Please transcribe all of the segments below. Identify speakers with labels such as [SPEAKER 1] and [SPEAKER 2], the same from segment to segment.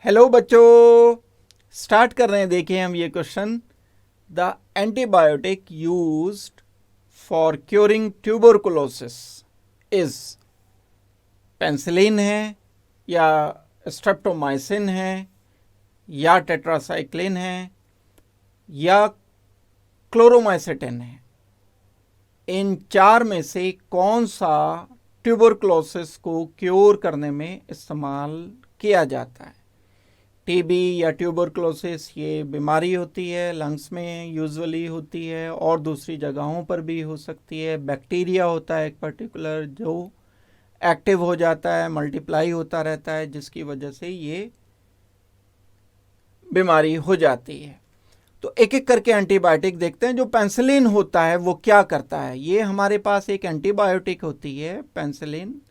[SPEAKER 1] Hello बच्चों, start कर रहे हैं। देखिए हम ये question, the antibiotic used for curing tuberculosis is penicillin है या स्ट्रेप्टोमाइसिन है या टेट्रासाइक्लिन है या क्लोरोमाइसिटिन है। इन चार में से कौन सा ट्यूबरकुलोसिस को क्योर करने में इस्तेमाल किया जाता है? टीबी या ट्यूबरकुलोसिस ये बीमारी होती है, लंग्स में यूजुअली होती है और दूसरी जगहों पर भी हो सकती है। बैक्टीरिया होता है एक पर्टिकुलर जो एक्टिव हो जाता है, मल्टीप्लाई होता रहता है, जिसकी वजह से ये बीमारी हो जाती है। तो एक एक करके एंटीबायोटिक देखते हैं। जो पेंसिलिन होता है वो क्या करता है? ये हमारे पास एक एंटीबायोटिक होती है पेंसिलिन,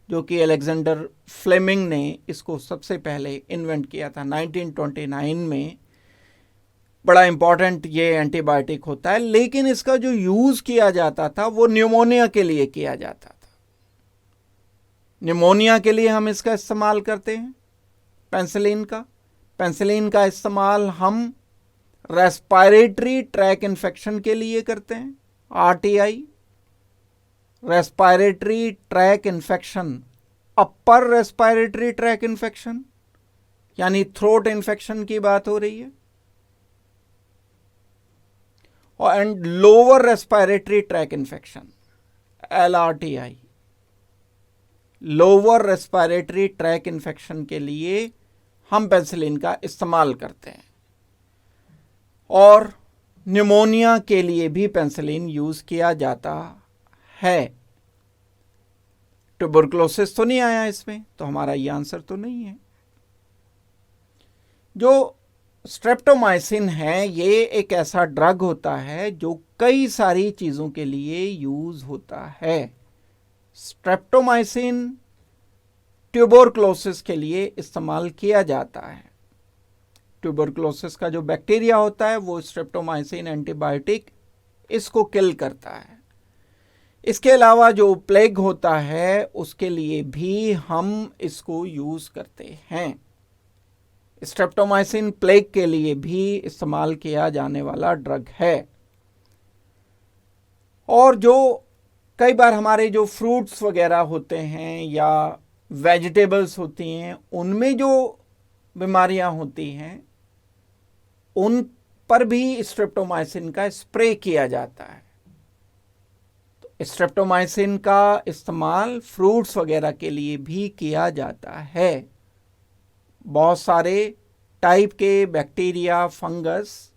[SPEAKER 1] जो कि अलेक्जेंडर फ्लेमिंग ने इसको सबसे पहले इन्वेंट किया था 1929 में। बड़ा इंपॉर्टेंट ये एंटीबायोटिक होता है, लेकिन इसका जो यूज किया जाता था वो न्यूमोनिया के लिए किया जाता था। न्यूमोनिया के लिए हम इसका इस्तेमाल करते हैं पेंसिलिन का इस्तेमाल हम रेस्पिरेटरी ट्रैक इन्फेक्शन के लिए करते हैं, RTI. Respiratory tract infection, upper respiratory tract infection यानी थ्रोट इन्फेक्शन की बात हो रही है, और and lower respiratory tract infection, LRTI. Lower respiratory tract infection के लिए हम पेंसिलिन का इस्तेमाल करते हैं, और न्यूमोनिया के लिए भी पेंसिलिन यूज किया जाता है। ट्यूबरकुलोसिस तो नहीं आया इसमें, तो हमारा ये आंसर तो नहीं है। जो स्ट्रेप्टोमाइसिन है ये एक ऐसा ड्रग होता है जो कई सारी चीजों के लिए यूज होता है। स्ट्रेप्टोमाइसिन ट्यूबरकुलोसिस के लिए इस्तेमाल किया जाता है। ट्यूबरकुलोसिस का जो बैक्टीरिया होता है वो स्ट्रेप्टोमाइसिन एंटीबायोटिक इसको किल करता है। इसके अलावा जो प्लेग होता है उसके लिए भी हम इसको यूज करते हैं। स्ट्रेप्टोमाइसिन प्लेग के लिए भी इस्तेमाल किया जाने वाला ड्रग है। और जो कई बार हमारे जो फ्रूट्स वगैरह होते हैं या वेजिटेबल्स होती हैं उनमें जो बीमारियां होती हैं उन पर भी स्ट्रेप्टोमाइसिन का स्प्रे किया जाता है। तो स्ट्रेप्टोमाइसिन का इस्तेमाल फ्रूट्स वगैरह के लिए भी किया जाता है। बहुत सारे टाइप के बैक्टीरिया, फंगस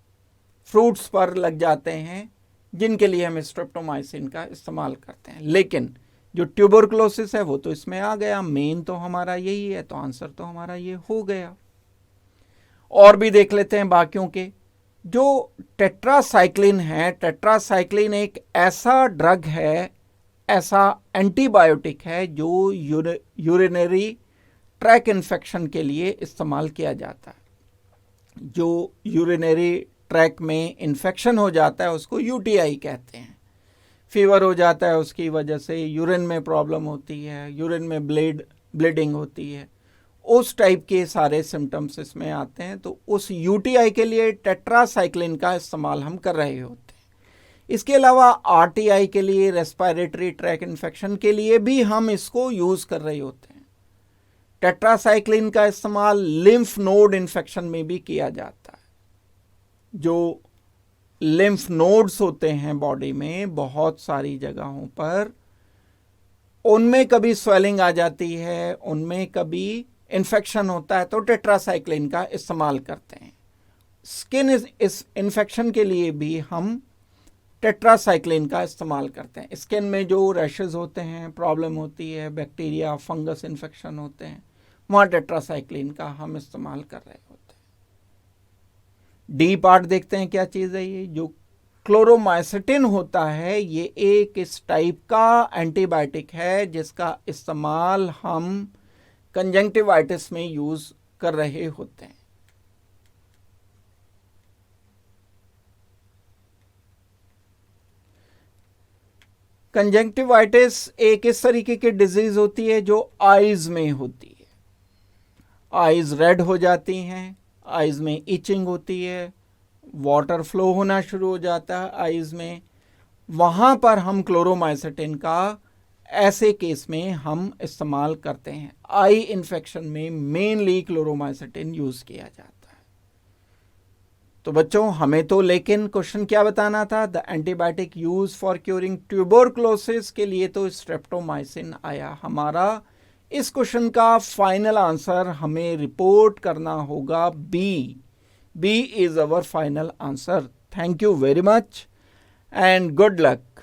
[SPEAKER 1] फ्रूट्स पर लग जाते हैं जिनके लिए हम स्ट्रेप्टोमाइसिन का इस्तेमाल करते हैं। लेकिन जो ट्यूबरकुलोसिस है वो तो इसमें आ गया, मेन तो हमारा यही है, तो आंसर तो हमारा ये हो गया। और भी देख लेते हैं बाकियों के। जो टेट्रासाइक्लिन है, टेट्रासाइक्लिन एक ऐसा ड्रग है, ऐसा एंटीबायोटिक है जो यूरिनरी ट्रैक इन्फेक्शन के लिए इस्तेमाल किया जाता है। जो यूरिनरी ट्रैक में इन्फेक्शन हो जाता है उसको यूटीआई कहते हैं। फीवर हो जाता है, उसकी वजह से यूरिन में प्रॉब्लम होती है, यूरिन में ब्लीडिंग होती है, उस टाइप के सारे सिम्टम्स इसमें आते हैं। तो उस यूटीआई के लिए टेट्रासाइक्लिन का इस्तेमाल हम कर रहे होते हैं। इसके अलावा आरटीआई के लिए, रेस्पिरेटरी ट्रैक इन्फेक्शन के लिए भी हम इसको यूज कर रहे होते हैं। टेट्रासाइक्लिन का इस्तेमाल लिम्फ नोड इन्फेक्शन में भी किया जाता है। जो लिम्फ नोड्स होते हैं बॉडी में बहुत सारी जगहों पर, उनमें कभी स्वेलिंग आ जाती है, उनमें कभी इन्फेक्शन होता है, तो टेट्रासाइक्लिन का इस्तेमाल करते हैं। स्किन इस इन्फेक्शन के लिए भी हम टेट्रासाइक्लिन का इस्तेमाल करते हैं। स्किन में जो रैशेज होते हैं, प्रॉब्लम होती है, बैक्टीरिया, फंगस इन्फेक्शन होते हैं, वहां टेट्रासाइक्लिन का हम इस्तेमाल कर रहे होते हैं। डी पार्ट देखते हैं क्या चीज है ये। जो क्लोरोमाइसिटिन होता है ये एक इस टाइप का एंटीबायोटिक है जिसका इस्तेमाल हम कंजंक्टिवाइटिस में यूज कर रहे होते हैं। कंजंक्टिवाइटिस एक इस तरीके की डिजीज होती है जो आईज में होती है। आइज़ रेड हो जाती हैं, आइज़ में इचिंग होती है, वाटर फ्लो होना शुरू हो जाता है आइज़ में, वहाँ पर हम क्लोरोमाइसिटिन का ऐसे केस में हम इस्तेमाल करते हैं। आई इन्फेक्शन में मेनली क्लोरोमाइसिटिन यूज़ किया जाता है। तो बच्चों हमें तो लेकिन क्वेश्चन क्या बताना था, the antibiotic use for curing tuberculosis के लिए तो स्ट्रेप्टोमाइसिन आया। हमारा इस क्वेश्चन का फाइनल आंसर हमें रिपोर्ट करना होगा B. B is our final answer. Thank you very much and good luck.